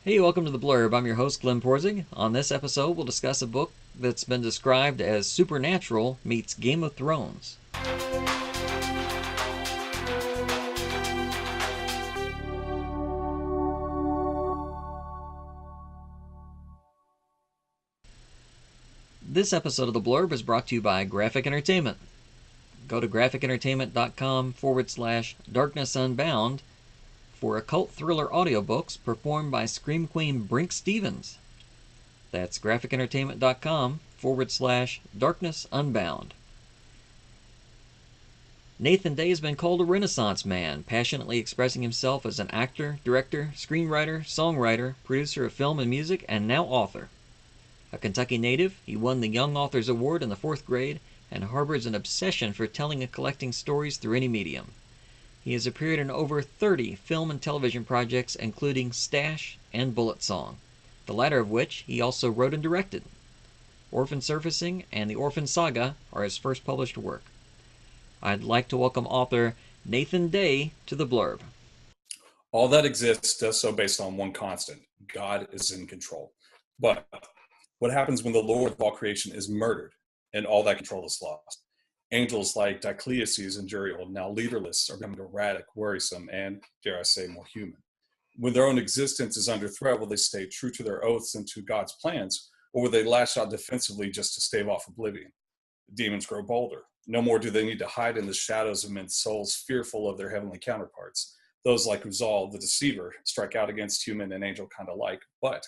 Hey, welcome to the Blurb. I'm your host, Glenn Porzig. On this episode, we'll discuss a book that's been described as supernatural meets Game of Thrones. This episode of the Blurb is brought to you by Graphic Entertainment. Go to graphicentertainment.com/darkness unbound for occult thriller audiobooks performed by Scream Queen Brink Stevens. That's graphicentertainment.com/darkness unbound. Nathan Day has been called a Renaissance man, passionately expressing himself as an actor, director, screenwriter, songwriter, producer of film and music, and now author. A Kentucky native, he won the Young Authors Award in the fourth grade and harbors an obsession for telling and collecting stories through any medium. He has appeared in over 30 film and television projects, including Stash and Bullet Song, the latter of which he also wrote and directed. Orphan Surfacing and the Orphan Saga are his first published work. I'd like to welcome author Nathan Day to the Blurb. All that exists does so based on one constant: God is in control. But what happens when the Lord of all creation is murdered and all that control is lost? Angels like Dicleoses and Juriel, now leaderless, are becoming erratic, worrisome, and, dare I say, more human. When their own existence is under threat, will they stay true to their oaths and to God's plans, or will they lash out defensively just to stave off oblivion? Demons grow bolder. No more do they need to hide in the shadows of men's souls, fearful of their heavenly counterparts. Those like Uzal, the deceiver, strike out against human and angel kind alike. But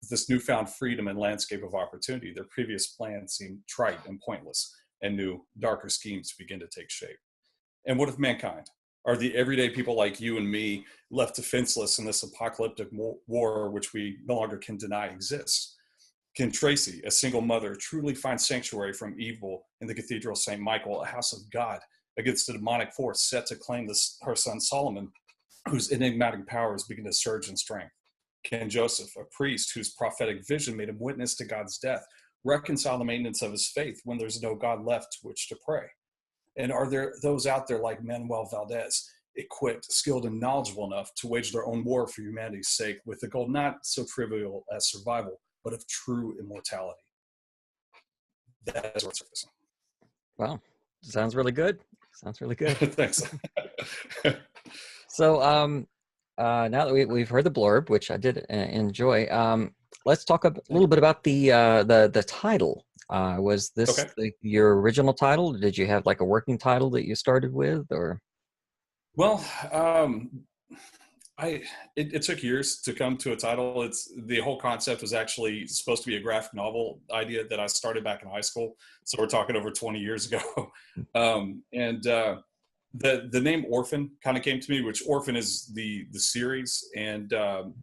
with this newfound freedom and landscape of opportunity, their previous plans seem trite and pointless, and new, darker schemes begin to take shape. And what of mankind? Are the everyday people like you and me left defenseless in this apocalyptic war which we no longer can deny exists? Can Tracy, a single mother, truly find sanctuary from evil in the Cathedral of St. Michael, a house of God, against the demonic force set to claim her son Solomon, whose enigmatic powers begin to surge in strength? Can Joseph, a priest whose prophetic vision made him witness to God's death, reconcile the maintenance of his faith when there's no God left to which to pray? And are there those out there like Manuel Valdez, equipped, skilled, and knowledgeable enough to wage their own war for humanity's sake with the goal not so trivial as survival, but of true immortality? That is what's surfacing. Wow, sounds really good. Sounds really good. Thanks. So, now that we've heard the blurb, which I did enjoy, let's talk a little bit about the title. Was this Okay. your original title? Did you have like a working title that you started with, or? Well, it took years to come to a title. It's the whole concept was actually supposed to be a graphic novel idea that I started back in high school. So we're talking over 20 years ago. And the name Orphan kind of came to me, which Orphan is the series, and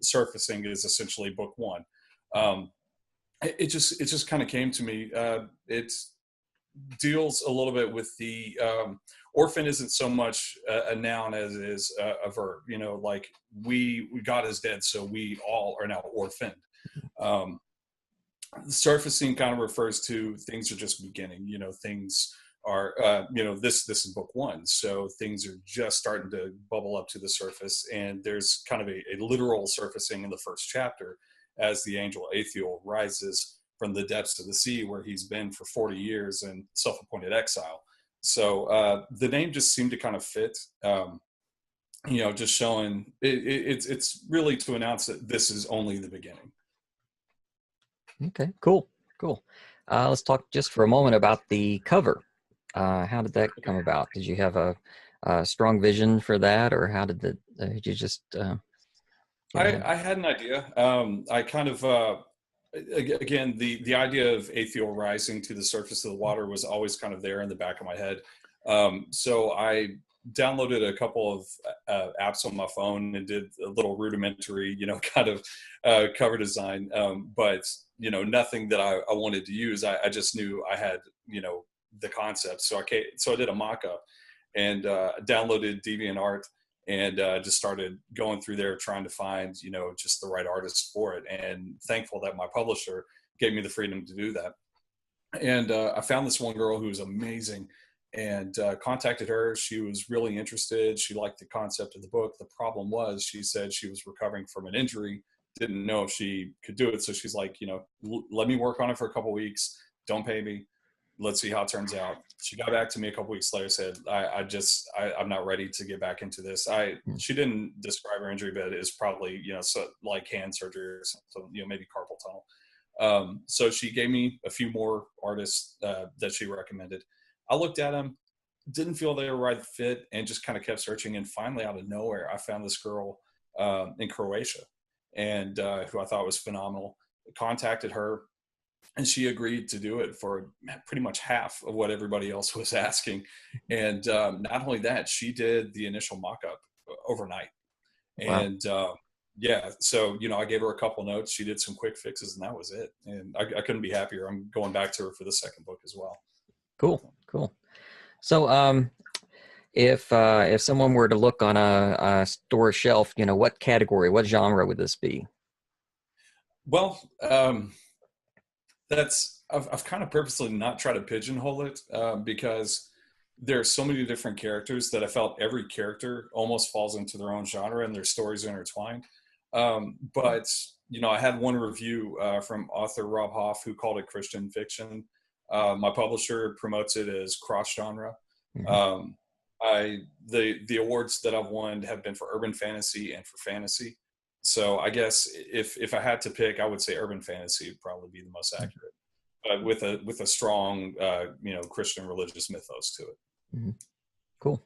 Surfacing is essentially book one. Um, it just kind of came to me. It deals a little bit with the orphan isn't so much a noun as it is a verb. You know, like we God is dead, so we all are now orphaned. Um, Surfacing kind of refers to things are just beginning. You know, things are this is book one, so things are just starting to bubble up to the surface, and there's kind of a literal surfacing in the first chapter as the angel Aethiel rises from the depths of the sea where he's been for 40 years in self-appointed exile. So the name just seemed to kind of fit. Just showing it's really to announce that this is only the beginning. Okay, cool, cool. Let's talk just for a moment about the cover. How did that come about? Did you have a strong vision for that, or how did you just get ahead? I had an idea. I kind of again the idea of Aethiel rising to the surface of the water was always kind of there in the back of my head. So I downloaded a couple of apps on my phone and did a little rudimentary, kind of cover design, but nothing that I wanted to use. I just knew I had the concept, so I did a mock-up and downloaded DeviantArt and just started going through there trying to find just the right artist for it, and thankful that my publisher gave me the freedom to do that. And I found this one girl who was amazing and contacted her. She was really interested. She liked the concept of the book. The problem was, she said she was recovering from an injury didn't know if she could do it. So she's like, let me work on it for a couple weeks. Don't pay me. Let's see how it turns out. She got back to me a couple weeks later, said, I'm not ready to get back into this. Mm. She didn't describe her injury, but it's probably, so like hand surgery or something, maybe carpal tunnel. So she gave me a few more artists that she recommended. I looked at them, didn't feel they were the right fit, and just kind of kept searching. And finally, out of nowhere, I found this girl in Croatia, and who I thought was phenomenal. Contacted her, and she agreed to do it for pretty much half of what everybody else was asking. And not only that, she did the initial mock-up overnight. Wow. And yeah, so I gave her a couple notes. She did some quick fixes, and that was it. And I couldn't be happier. I'm going back to her for the second book as well. Cool. So, if someone were to look on a store shelf, what category, what genre would this be? Well, I've kind of purposely not tried to pigeonhole it because there are so many different characters that I felt every character almost falls into their own genre and their stories are intertwined. But I had one review from author Rob Hoff who called it Christian fiction. My publisher promotes it as cross genre. Mhm. Um, the awards that I've won have been for urban fantasy and for fantasy. So I guess if I had to pick, I would say urban fantasy would probably be the most accurate, but with a strong Christian religious mythos to it. Mhm. Cool.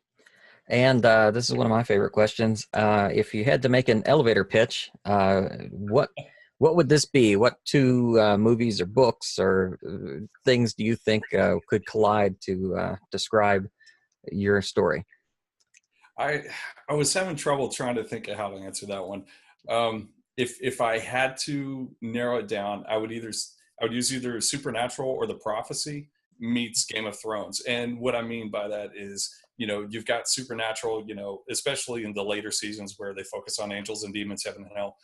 And this is one of my favorite questions. If you had to make an elevator pitch, what would this be? What two movies or books or things do you think could collide to describe your story? I was having trouble trying to think of how to answer that one. If I had to narrow it down, I would use either Supernatural or The Prophecy meets Game of Thrones. And what I mean by that is, you've got Supernatural, especially in the later seasons where they focus on angels and demons, heaven and hell.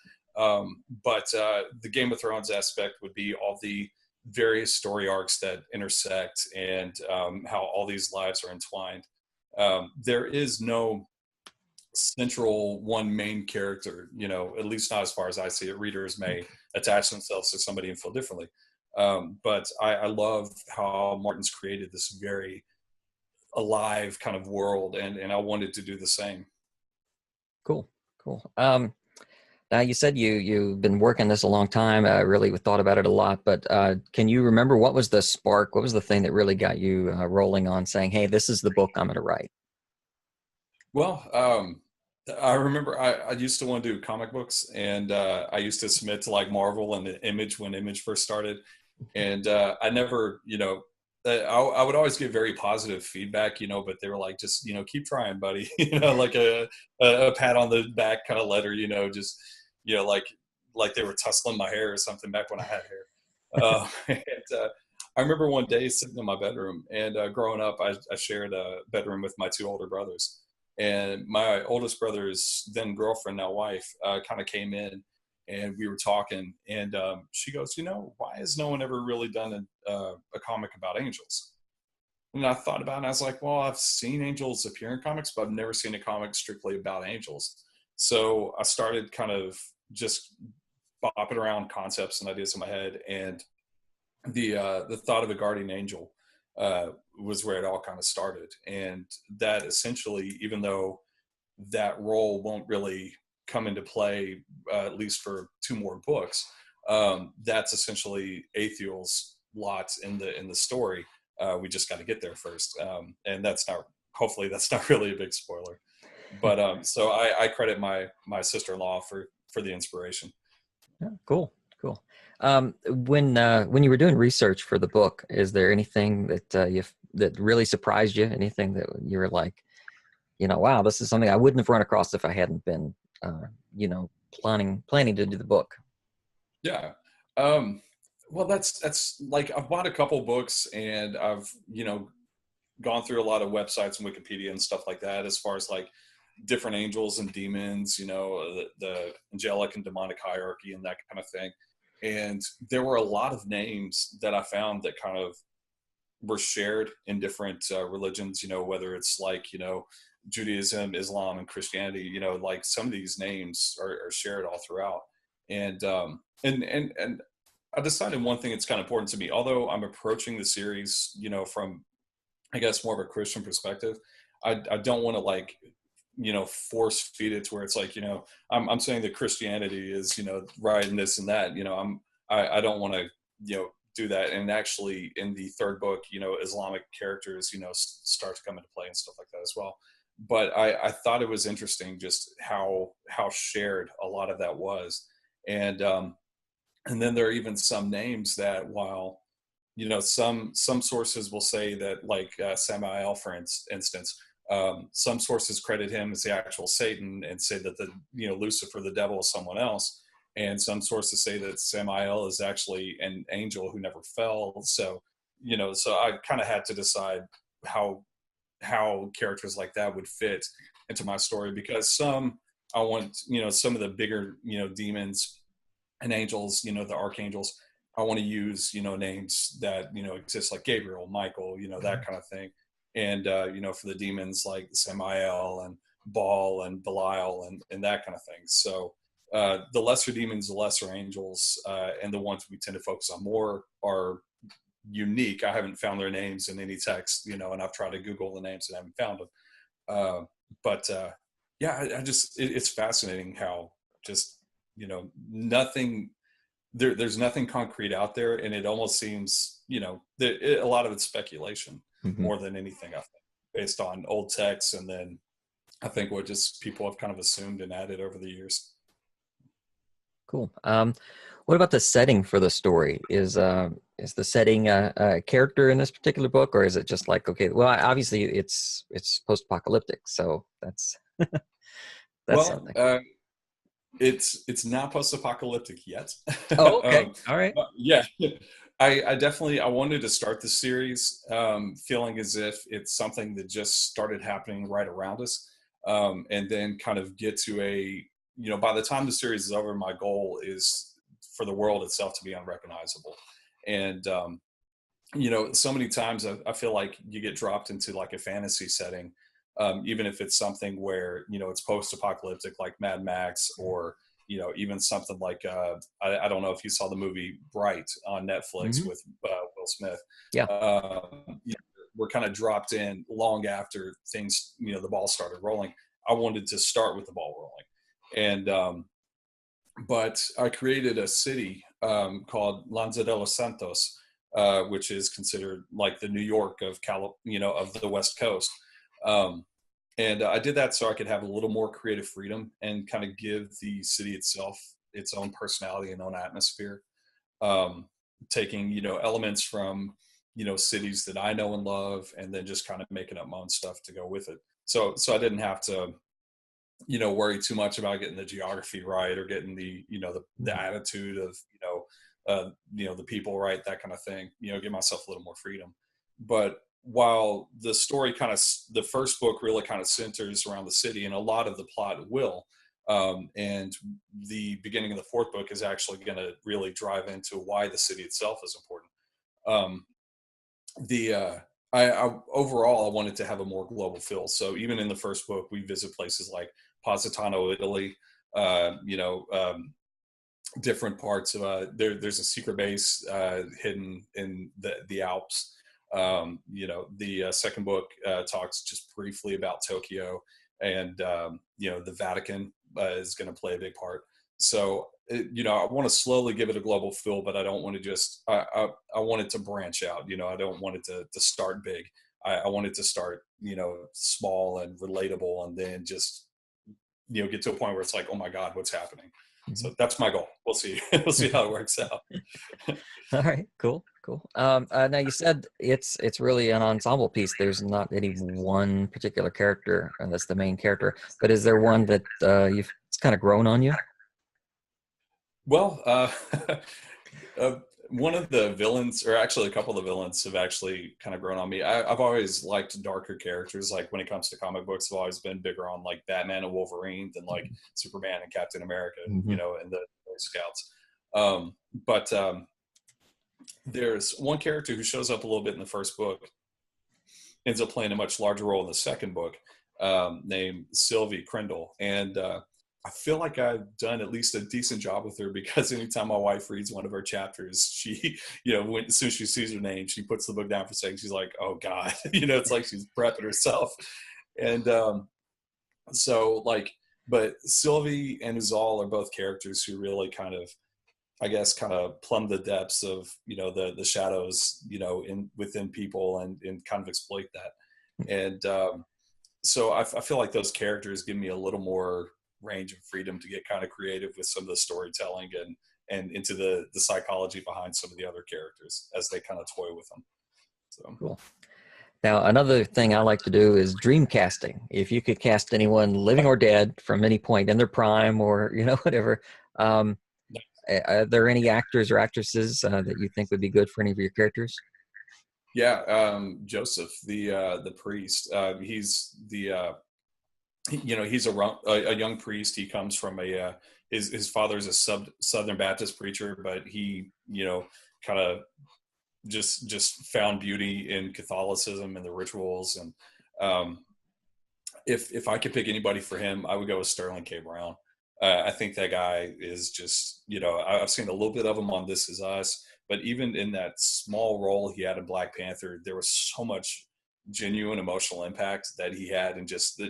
But the Game of Thrones aspect would be all the various story arcs that intersect and how all these lives are entwined. There is no central one main character, at least not as far as I see it. Readers may attach themselves to somebody and feel differently. But I love how Martin's created this very alive kind of world, and I wanted to do the same. Cool. Now you said you've been working this a long time. Really thought about it a lot. But can you remember what was the spark? What was the thing that really got you rolling on saying, "Hey, this is the book I'm going to write"? Well, I remember I used to want to do comic books, and I used to submit to like Marvel and Image when Image first started, and I never, I would always get very positive feedback, but they were like, just keep trying, buddy, like a pat on the back kind of letter, just like they were tussling my hair or something back when I had hair. And I remember one day sitting in my bedroom, and growing up, I shared a bedroom with my two older brothers. And my oldest brother's then girlfriend, now wife, kind of came in, and we were talking. And she goes, why has no one ever really done a comic about angels? And I thought about it, and I was like, well, I've seen angels appear in comics, but I've never seen a comic strictly about angels. So I started kind of just bopping around concepts and ideas in my head. And the thought of a guardian angel was where it all kind of started. And that essentially, even though that role won't really come into play, at least for two more books, that's essentially Aethiel's lot in the story. We just got to get there first, and hopefully that's not really a big spoiler. But so I credit my sister-in-law for the inspiration. Yeah, cool. When you were doing research for the book, is there anything that really surprised you? Anything that you were like, wow, this is something I wouldn't have run across if I hadn't been, planning to do the book? Yeah. Well, that's like I've bought a couple books, and I've gone through a lot of websites and Wikipedia and stuff like that as far as like different angels and demons, the angelic and demonic hierarchy and that kind of thing. And there were a lot of names that I found that kind of were shared in different religions, whether it's like, Judaism, Islam, and Christianity, like some of these names are shared all throughout. And I decided one thing that's kind of important to me, although I'm approaching the series, from, I guess, more of a Christian perspective. I don't want to, like, force feed it to where it's like, I'm saying that Christianity is, right, and this and that, I don't want to, do that. And actually in the third book, Islamic characters, start to come into play and stuff like that as well. But I thought it was interesting just how shared a lot of that was. And then there are even some names that, while, some sources will say that, like, Samael, for instance, some sources credit him as the actual Satan and say that Lucifer, the devil, is someone else. And some sources say that Samael is actually an angel who never fell. So, so I kind of had to decide how characters like that would fit into my story, because I want, some of the bigger, demons and angels, the archangels, I want to use, names that, exist, like Gabriel, Michael, that kind of thing. And, for the demons, like Samael and Baal and Belial and that kind of thing. So the lesser demons, the lesser angels, and the ones we tend to focus on more are unique. I haven't found their names in any text, and I've tried to Google the names and haven't found them. But yeah, it's fascinating how just, nothing, there's nothing concrete out there. And it almost seems, a lot of it's speculation more than anything, I think, based on old texts. And then I think what just people have kind of assumed and added over the years. Cool. What about the setting for the story? Is the setting a character in this particular book, or is it just like, okay, well, obviously it's post-apocalyptic, so that's that's something. It's not post-apocalyptic yet. Oh, okay. All right. Yeah, I definitely, I wanted to start the series feeling as if it's something that just started happening right around us, and then kind of get to a, by the time the series is over, my goal is for the world itself to be unrecognizable. And so many times I feel like you get dropped into like a fantasy setting, even if it's something where, it's post-apocalyptic, like Mad Max, or, even something like, I don't know if you saw the movie Bright on Netflix with Will Smith. Yeah. We're kind of dropped in long after things, the ball started rolling. I wanted to start with the ball rolling. And, but I created a city called Lanza de los Santos, which is considered like the New York of of the West Coast. And I did that so I could have a little more creative freedom and kind of give the city itself its own personality and own atmosphere, taking, elements from, cities that I know and love, and then just kind of making up my own stuff to go with it. So I didn't have to, worry too much about getting the geography right, or getting the, the attitude of, the people right, that kind of thing, give myself a little more freedom. But while the story the first book really kind of centers around the city, and a lot of the plot will, and the beginning of the fourth book is actually going to really drive into why the city itself is important. I overall, I wanted to have a more global feel. So even in the first book, we visit places like Positano, Italy, different parts of there's a secret base hidden in the Alps. The second book talks just briefly about Tokyo, and the Vatican is going to play a big part. So I want to slowly give it a global feel, but I don't want to just I want it to branch out. I don't want it to start big. I want it to start small and relatable, and then just get to a point where it's like, oh my God, what's happening? So that's my goal. We'll see. We'll see how it works out. All right, cool. Now you said it's really an ensemble piece. There's not any one particular character, and that's the main character. But is there one that it's kind of grown on you? Well, one of the villains, or actually a couple of the villains, have actually kind of grown on me. I've always liked darker characters. Like when it comes to comic books, I've always been bigger on like Batman and Wolverine than like Superman and Captain America, and the Boy Scouts. But there's one character who shows up a little bit in the first book, ends up playing a much larger role in the second book, named Sylvie Crindle. And I feel like I've done at least a decent job with her, because anytime my wife reads one of her chapters, she, as soon as she sees her name, she puts the book down for a second. She's like, "Oh God," it's like she's prepping herself. And so like, but Sylvie and Uzal are both characters who really kind of, I guess, kind of plumb the depths of, the shadows, within people, and kind of exploit that. And so I feel like those characters give me a little more range of freedom to get kind of creative with some of the storytelling, and into the psychology behind some of the other characters as they kind of toy with them. So Cool. Now, another thing I like to do is dream casting. If you could cast anyone living or dead from any point in their prime, or whatever, are there any actors or actresses that you think would be good for any of your characters? yeah, Joseph, the priest, he's he's a young priest. He comes from his father's a Southern Baptist preacher, but he kind of just found beauty in Catholicism and the rituals. And if I could pick anybody for him, I would go with Sterling K. Brown. I think that guy is just, I've seen a little bit of him on This Is Us, but even in that small role he had in Black Panther, there was so much genuine emotional impact that he had in just a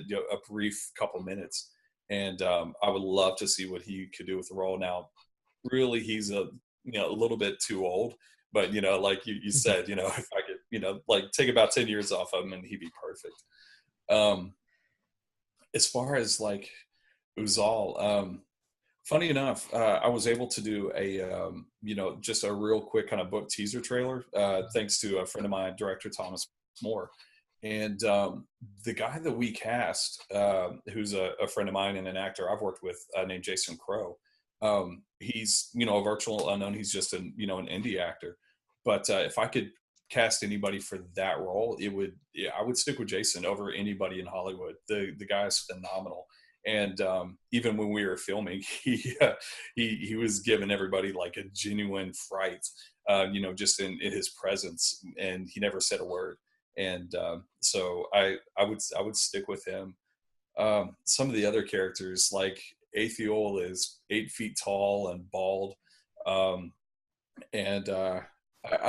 brief couple minutes. And I would love to see what he could do with the role. Now, really, he's a little bit too old, but like you said, if I could like take about 10 years off of him, and he'd be perfect. As far as like Uzal, funny enough, I was able to do a just a real quick kind of book teaser trailer, thanks to a friend of mine, director Thomas Moore. And the guy that we cast, who's a friend of mine and an actor I've worked with, named Jason Crow, he's a virtual unknown. He's just an indie actor. But if I could cast anybody for that role, I would stick with Jason over anybody in Hollywood. The guy is phenomenal. And even when we were filming, he was giving everybody like a genuine fright, just in his presence, and he never said a word. And so I would stick with him. Some of the other characters, like Aethiol, is 8 feet tall and bald, and I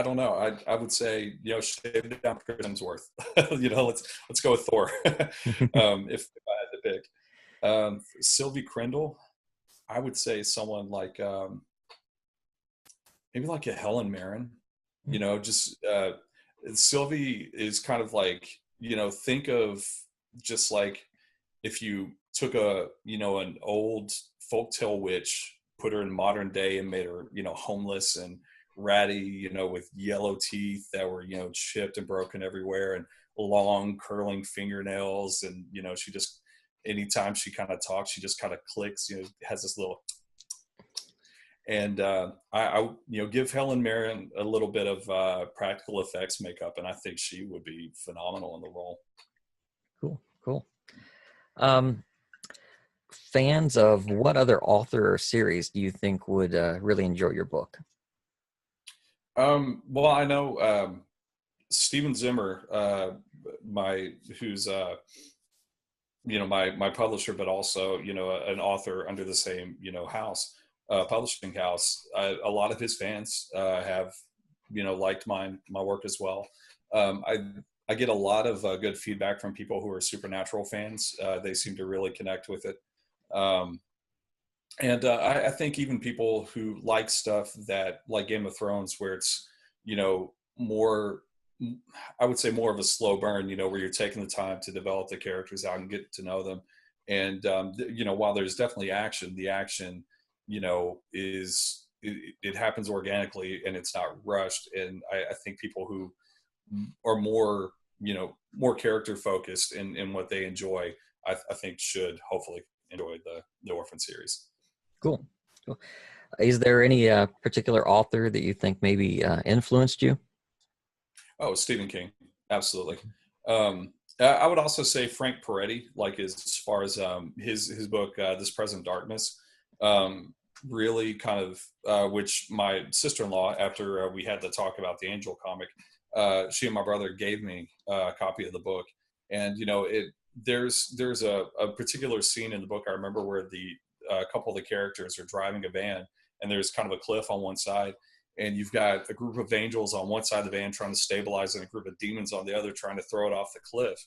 don't know. I would say shave down Chris Hemsworth. Let's go with Thor. If I had to pick. Sylvie Crindle, I would say someone like maybe like a Helen Mirren. Just Sylvie is kind of like, think of just like if you took an old folktale witch, put her in modern day, and made her homeless and ratty, with yellow teeth that were chipped and broken everywhere, and long curling fingernails, and she just, anytime she kind of talks, she just kind of clicks, has this little. And I give Helen Mirren a little bit of practical effects makeup, and I think she would be phenomenal in the role. Cool. Fans of what other author or series do you think would really enjoy your book? Well, I know Steven Zimmer, who's my publisher, but also an author under the same house. Publishing house. A lot of his fans have, liked my work as well. I get a lot of good feedback from people who are Supernatural fans. They seem to really connect with it. And I think even people who like stuff that, like Game of Thrones, where it's, more, I would say more of a slow burn, where you're taking the time to develop the characters out and get to know them. And, while there's definitely action, the action it happens organically and it's not rushed. And I think people who are more character focused in what they enjoy, I think should hopefully enjoy the Orphan series. Cool. Is there any particular author that you think maybe influenced you? Oh, Stephen King, absolutely. I would also say Frank Peretti, like as far as his book This Present Darkness, really kind of which my sister-in-law, after we had the talk about the Angel comic, she and my brother gave me a copy of the book. And there's a particular scene in the book I remember where a couple of the characters are driving a van, and there's kind of a cliff on one side, and you've got a group of angels on one side of the van trying to stabilize, and a group of demons on the other trying to throw it off the cliff.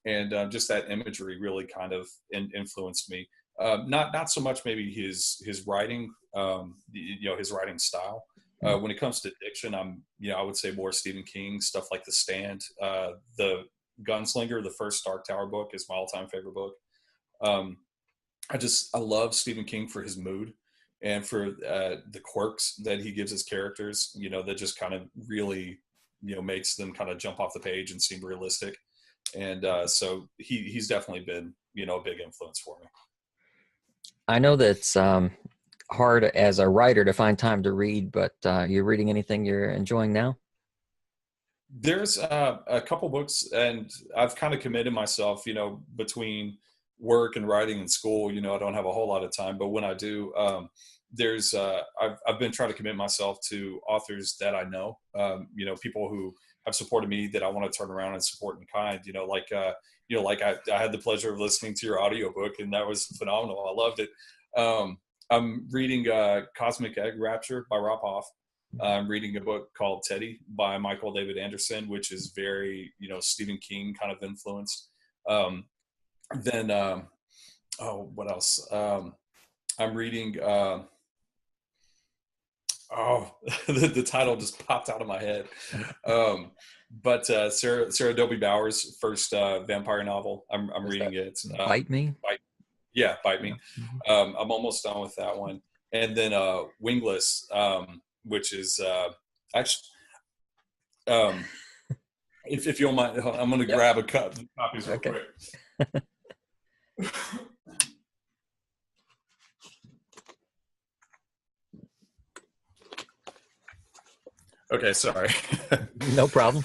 And just that imagery really kind of influenced me. Not so much maybe his writing, his writing style. When it comes to diction, I would say more Stephen King stuff like The Stand, the Gunslinger, the first Dark Tower book is my all-time favorite book. I love Stephen King for his mood and for the quirks that he gives his characters, that just kind of really, makes them kind of jump off the page and seem realistic. And so he's definitely been, a big influence for me. I know that's hard as a writer to find time to read, but you're reading anything you're enjoying now? There's a couple books, and I've kind of committed myself, between work and writing and school, I don't have a whole lot of time, but when I do, I've been trying to commit myself to authors that I know, people who have supported me that I want to turn around and support in kind, like I had the pleasure of listening to your audiobook, and that was phenomenal. I loved it. I'm reading Cosmic Egg Rapture by Rob Hoff. I'm reading a book called Teddy by Michael David Anderson, which is very, Stephen King kind of influenced. What else? I'm reading, the title just popped out of my head. But Sarah Dobie Bauer's first vampire novel, I'm reading it. Bite Me? Bite Me. I'm almost done with that one. And then Wingless, which is actually, if you don't mind, I'm going to grab a copies real quick. Okay, sorry. No problem.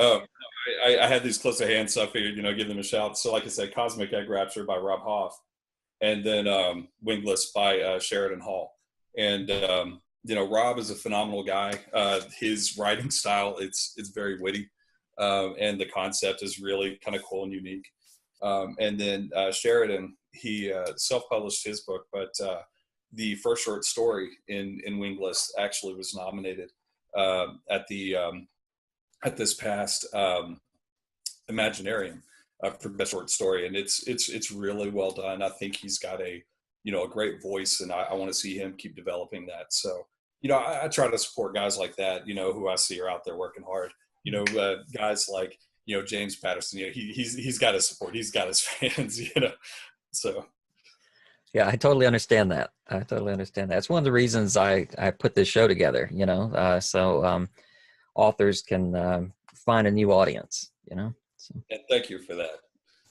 I had these close to hand, so I figured, give them a shout. So like I said, Cosmic Egg Rapture by Rob Hoff, and then Wingless by Sheridan Hall. And Rob is a phenomenal guy. His writing style, it's very witty, and the concept is really kind of cool and unique. And then Sheridan, he self-published his book, but the first short story in Wingless actually was nominated at this past Imaginarium for best short story, and it's really well done. I think he's got a great voice, and I want to see him keep developing that. So I try to support guys like that, who I see are out there working hard. Guys like James Patterson. He's got his support. He's got his fans. So. Yeah, I totally understand that. It's one of the reasons I put this show together, so authors can find a new audience, So. And thank you for that.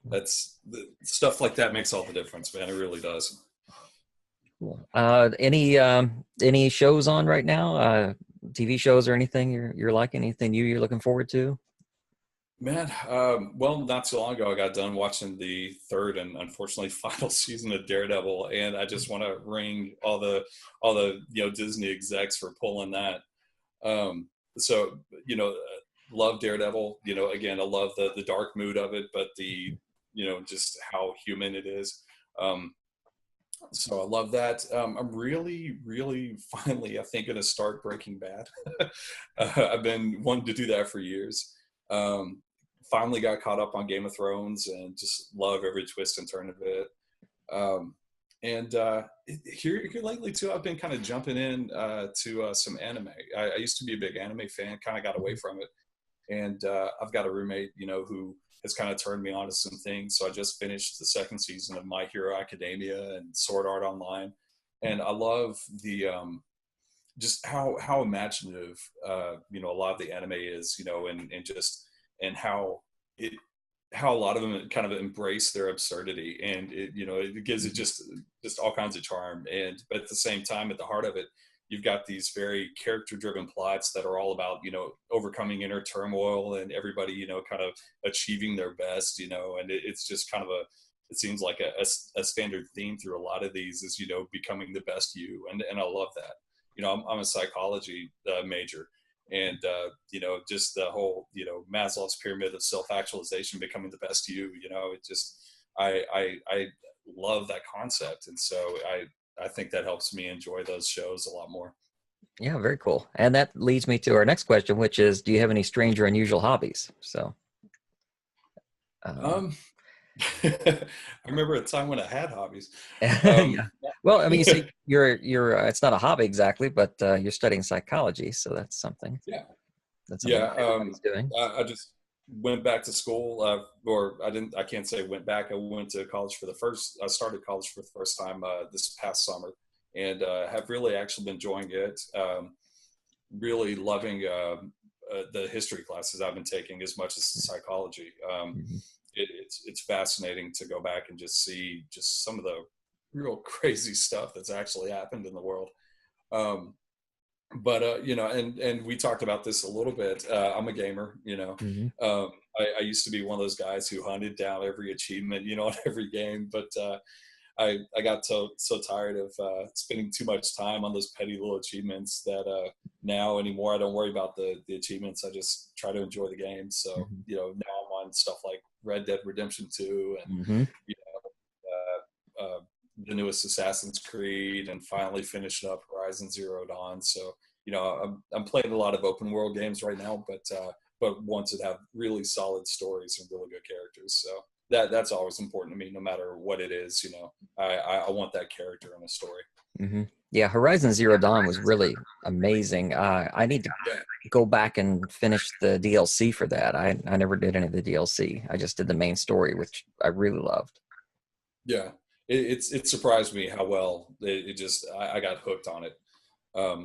That's stuff like that makes all the difference, man. It really does. Cool. Any shows on right now? TV shows or anything you're liking? Anything you're looking forward to? Man, well, not too long ago, I got done watching the third and unfortunately final season of Daredevil, and I just want to ring all the Disney execs for pulling that. So love Daredevil. Again, I love the dark mood of it, but the just how human it is. So I love that. I'm really, really finally, I think, going to start Breaking Bad. I've been wanting to do that for years. Finally got caught up on Game of Thrones and just love every twist and turn of it. Here lately too, I've been kind of jumping in to some anime. I used to be a big anime fan, kind of got away from it. And I've got a roommate, who has kind of turned me on to some things. So I just finished the second season of My Hero Academia and Sword Art Online. And I love the just how imaginative, a lot of the anime is, and how a lot of them kind of embrace their absurdity, and it gives it just all kinds of charm. But at the same time, at the heart of it, you've got these very character-driven plots that are all about, overcoming inner turmoil and everybody, kind of achieving their best, and it's just kind of it seems like a standard theme through a lot of these is, becoming the best you. And I love that. I'm a psychology major, and, just the whole, Maslow's pyramid of self-actualization, becoming the best you, it just, I love that concept. And so I think that helps me enjoy those shows a lot more. Yeah, very cool. And that leads me to our next question, which is, do you have any strange or unusual hobbies? So, um, Um, I remember a time when I had hobbies. yeah. Well, I mean, you see, you're it's not a hobby exactly, but you're studying psychology, so that's something. Yeah. That's something Yeah. not everybody's doing. I just went back to school, or I can't say went back. I went to college I started college for the first time this past summer, and have really actually been enjoying it. Really loving the history classes I've been taking as much as the psychology. Mhm. It's fascinating to go back and just see just some of the real crazy stuff that's actually happened in the world. Um, but and we talked about this a little bit. I'm a gamer. Mhm. I used to be one of those guys who hunted down every achievement, in every game. But I got so tired of spending too much time on those petty little achievements that now anymore I don't worry about the achievements. I just try to enjoy the game. So Mhm. now I'm on stuff like Red Dead Redemption 2 and Mhm. you the newest Assassin's Creed, and finally finishing up Horizon Zero Dawn. So I'm playing a lot of open world games right now, but ones that have really solid stories and really good characters. So that's always important to me, no matter what it is. I want that character in a story. Mhm. Yeah, Horizon Zero Dawn was really amazing. I need to Yeah, go back and finish the DLC for that. I never did any of the DLC. I just did the main story, which I really loved. yeah. It surprised me how well it just I got hooked on it.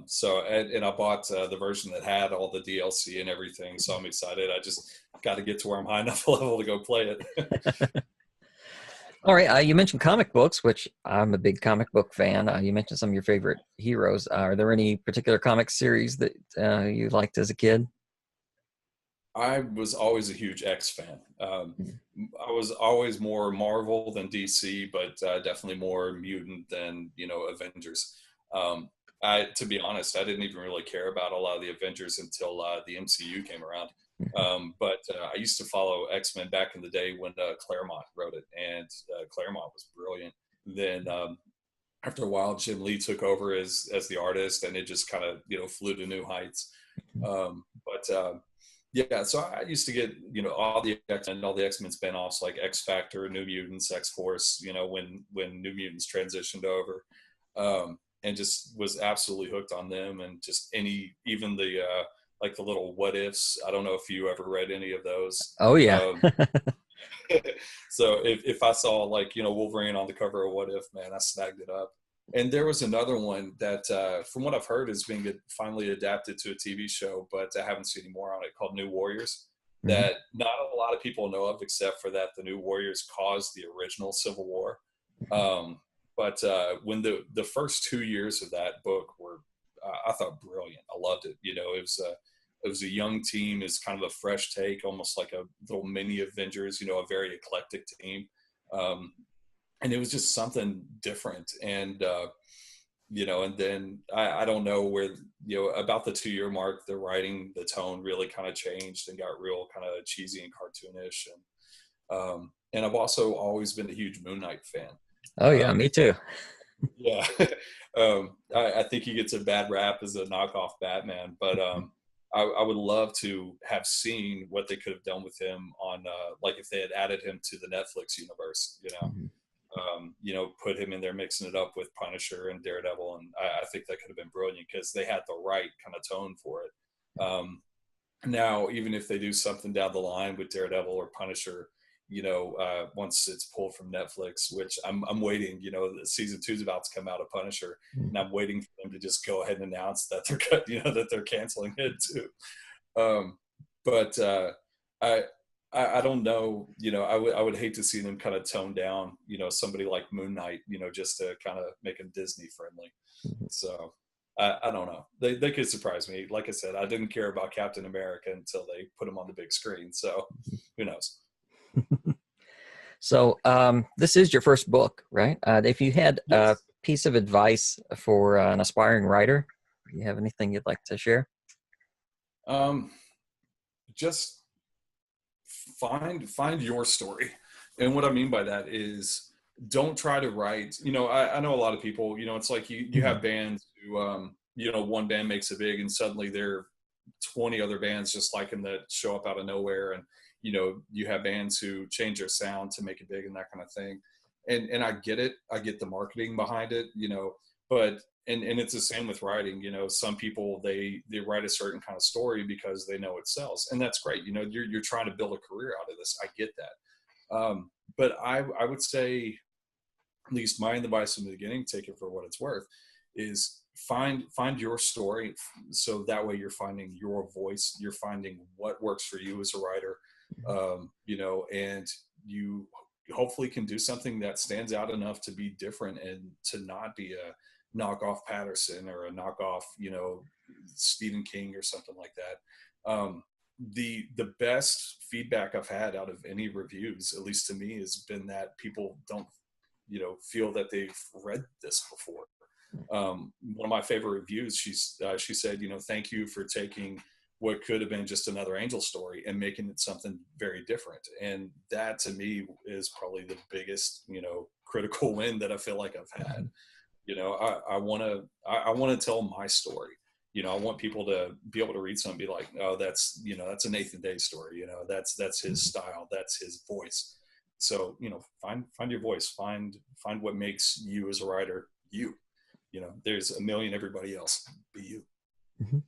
So and I bought the version that had all the DLC and everything. So I'm excited. I just got to get to where I'm high enough level to go play it. All right, you mentioned comic books, which I'm a big comic book fan. You mentioned some of your favorite heroes. Are there any particular comic series that you liked as a kid? I was always a huge X fan. I was always more Marvel than DC, but definitely more mutant than Avengers. To be honest, I didn't even really care about a lot of the Avengers until the MCU came around. But I used to follow X-Men back in the day when Claremont wrote it, and Claremont was brilliant. Then after a while, Jim Lee took over as the artist, and it just kind of flew to new heights. But yeah, so I used to get all the X-Men, all the X-Men spinoffs like X Factor, New Mutants, X Force. When New Mutants transitioned over, and just was absolutely hooked on them, and just even the like the little what ifs. I don't know if you ever read any of those. Oh yeah. Um, so if I saw like Wolverine on the cover of What If, man, I snagged it up. And there was another one that, from what I've heard, is being finally adapted to a TV show, but I haven't seen any more on it, called New Warriors. Mhm. That not a lot of people know of, except for that the New Warriors caused the original Civil War. But when the first 2 years of that book were, I thought brilliant. I loved it. It was a young team, is kind of a fresh take, almost like a little mini Avengers. A very eclectic team. And it was just something different. And then I don't know where, about the 2 year mark, the writing, the tone really kind of changed and got real kind of cheesy and cartoonish. And I've also always been a huge Moon Knight fan. Oh yeah, Um, me too. yeah. I think he gets a bad rap as a knockoff Batman, but I would love to have seen what they could have done with him on, like if they had added him to the Netflix universe, Mhm. put him in there, mixing it up with Punisher and Daredevil. And I think that could have been brilliant because they had the right kind of tone for it. Now, even if they do something down the line with Daredevil or Punisher, once it's pulled from Netflix, which I'm waiting, season 2 is about to come out of Punisher, and I'm waiting for them to just go ahead and announce that that they're canceling it too. But I, I don't know. I would hate to see them kind of tone down. Somebody like Moon Knight. Just to kind of make him Disney friendly. Mhm. So I don't know. They could surprise me. Like I said, I didn't care about Captain America until they put him on the big screen. So who knows? So this is your first book, right? If you had a Yes. piece of advice for an aspiring writer, do you have anything you'd like to share? Um, just find your story. And what I mean by that is don't try to write. I know a lot of people. It's like you have bands who, one band makes it big, and suddenly there are 20 other bands just like them that show up out of nowhere, and you have bands who change their sound to make it big and that kind of thing. And I get it. I get the marketing behind it. But and it's the same with writing. Some people they write a certain kind of story because they know it sells, and that's great. You're trying to build a career out of this. I get that. But I would say, at least my advice from the beginning, take it for what it's worth, is find your story, so that way you're finding your voice, you're finding what works for you as a writer, and you hopefully can do something that stands out enough to be different and to not be a knockoff Patterson or a knockoff Stephen King or something like that. The best feedback I've had out of any reviews, at least to me, has been that people don't feel that they've read this before. One of my favorite reviews, she said, thank you for taking what could have been just another Angel story and making it something very different. And that to me is probably the biggest critical win that I feel like I've had. I want to tell my story. I want people to be able to read something and be like, oh, that's a Nathan Day story. That's his style, that's his voice. So, find your voice, find what makes you as a writer, you. There's a million everybody else. Be you. Mm-hmm.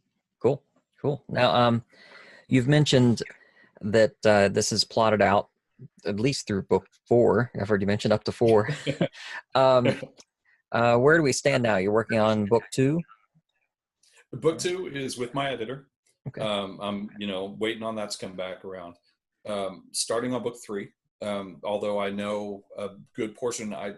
Cool. Now, you've mentioned that this is plotted out at least through book 4. I've already mentioned up to 4. Where do we stand now? You're working on book 2? Book 2 is with my editor. Okay. I'm waiting on that to come back around. Starting on book 3. Although I know a good portion, I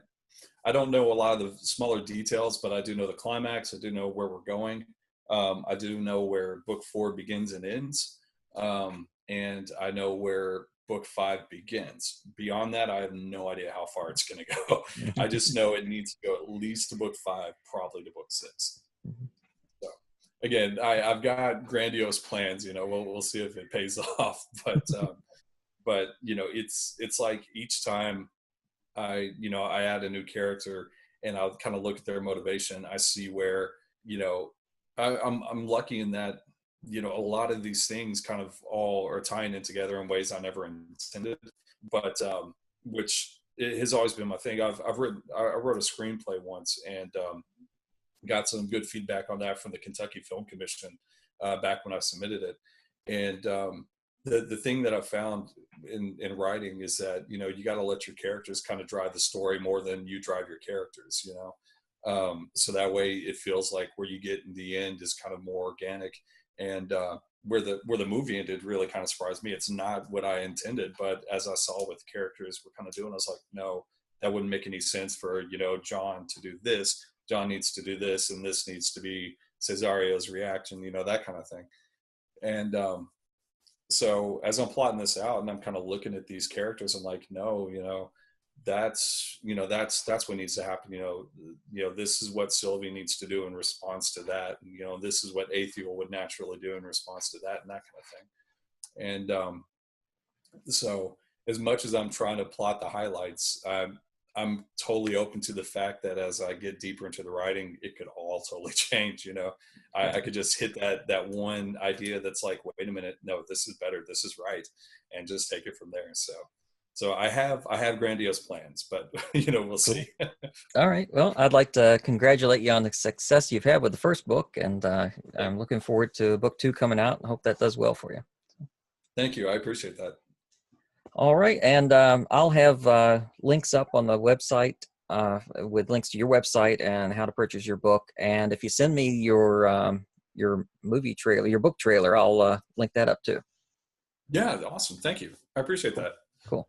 don't know a lot of the smaller details, but I do know the climax. I do know where we're going. I do know where book 4 begins and ends. And I know where book 5 begins. Beyond that, I have no idea how far it's going to go. I just know it needs to go at least to book 5, probably to book 6. So again, I've got grandiose plans, we'll see if it pays off, but it's like each time I add a new character and I'll kind of look at their motivation, I see where, I'm lucky in that, a lot of these things kind of all are tying in together in ways I never intended, but which has always been my thing. I wrote a screenplay once and got some good feedback on that from the Kentucky Film Commission back when I submitted it. And the thing that I found in writing is that, you got to let your characters kind of drive the story more than you drive your characters, so that way it feels like where you get in the end is kind of more organic. And where the movie ended really kind of surprised me. It's not what I intended, but as I saw what the characters were kind of doing, I was like, no, that wouldn't make any sense for, John to do this. John needs to do this, and this needs to be Cesario's reaction, that kind of thing. And so as I'm plotting this out and I'm kind of looking at these characters, I'm like, no, that's what needs to happen. This is what Sylvie needs to do in response to that. And, this is what Aethiel would naturally do in response to that, and that kind of thing. And so as much as I'm trying to plot the highlights, I'm totally open to the fact that as I get deeper into the writing, it could all totally change. I could just hit that one idea that's like, wait a minute, no, this is better, this is right, and just take it from there. So I have grandiose plans, but we'll see. All right. Well, I'd like to congratulate you on the success you've had with the first book, and I'm looking forward to book 2 coming out. I hope that does well for you. Thank you. I appreciate that. All right, and I'll have links up on the website with links to your website and how to purchase your book. And if you send me your movie trailer, your book trailer, I'll link that up too. Yeah, awesome. Thank you. I appreciate that. Cool.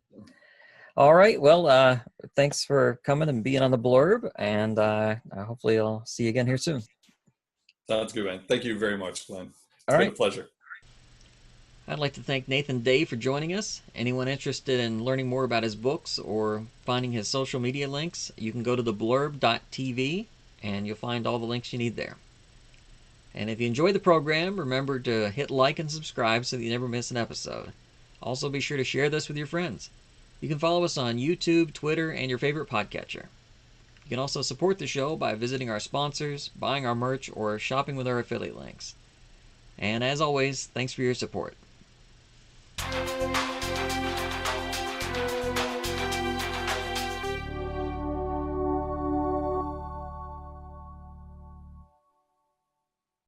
All right. Well, thanks for coming and being on the Blurb, and hopefully I'll see you again here soon. Sounds good, man. Thank you very much, Glenn. It's All been right. a pleasure. I'd like to thank Nathan Day for joining us. Anyone interested in learning more about his books or finding his social media links, you can go to theblurb.tv and you'll find all the links you need there. And if you enjoy the program, remember to hit like and subscribe so that you never miss an episode. Also, be sure to share this with your friends. You can follow us on YouTube, Twitter, and your favorite podcatcher. You can also support the show by visiting our sponsors, buying our merch, or shopping with our affiliate links. And as always, thanks for your support.